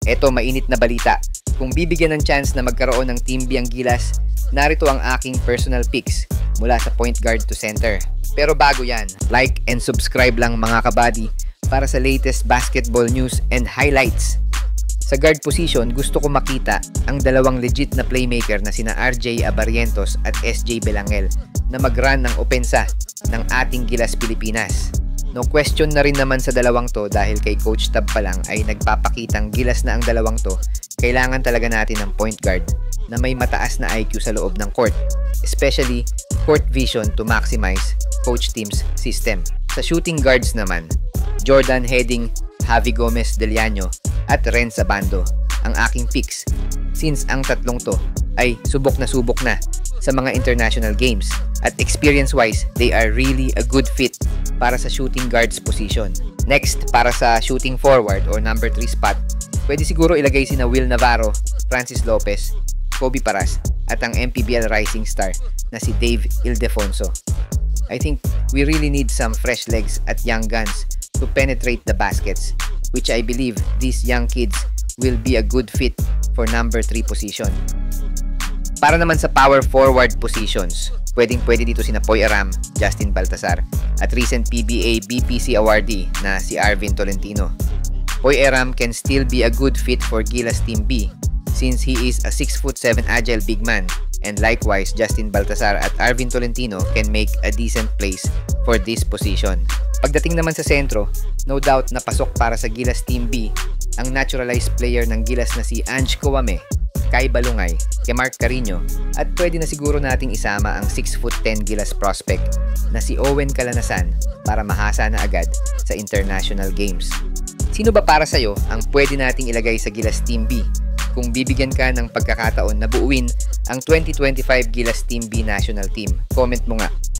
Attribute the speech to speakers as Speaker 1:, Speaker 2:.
Speaker 1: Eto, mainit na balita. Kung bibigyan ng chance na magkaroon ng Team B ang Gilas, narito ang aking personal picks mula sa point guard to center. Pero bago yan, like and subscribe lang mga kabady para sa latest basketball news and highlights. Sa guard position, gusto ko makita ang dalawang legit na playmaker na sina RJ Abarientos at SJ Belangel na mag-run ng opensa ng ating Gilas Pilipinas. No question na rin naman sa dalawang to dahil kay Coach Tab pa lang ay nagpapakitang gilas na ang dalawang to. Kailangan talaga natin ng point guard na may mataas na IQ sa loob ng court, especially court vision to maximize coach team's system. Sa shooting guards naman, Jordan Heading, Javi Gomez Deliano at Ren Sabando ang aking picks since ang tatlong to ay subok na sa mga international games at experience-wise, they are really a good fit para sa shooting guards position. Next, para sa shooting forward or number 3 spot, pwede siguro ilagay sina Will Navarro, Francis Lopez, Kobe Paras at ang MPBL rising star na si Dave Ildefonso. I think we really need some fresh legs at young guns to penetrate the baskets, which I believe these young kids will be a good fit for number 3 position. Para naman sa power forward positions, pwedeng-pwede dito sina Poy Aram, Justin Baltasar, at recent PBA BPC awardee na si Arvin Tolentino. Poy Aram can still be a good fit for Gilas Team B since he is a 6'7" agile big man, and likewise Justin Baltasar at Arvin Tolentino can make a decent place for this position. Pagdating naman sa sentro, no doubt na pasok para sa Gilas Team B ang naturalized player ng Gilas na si Ange Coame, Kai Balungay, kay Mark Carino, at pwede na siguro nating isama ang 6'10" Gilas prospect na si Owen Calanasan para mahasa na agad sa international games. Sino ba para sa'yo ang pwede nating ilagay sa Gilas Team B kung bibigyan ka ng pagkakataon na buuin ang 2025 Gilas Team B national team? Comment mo nga.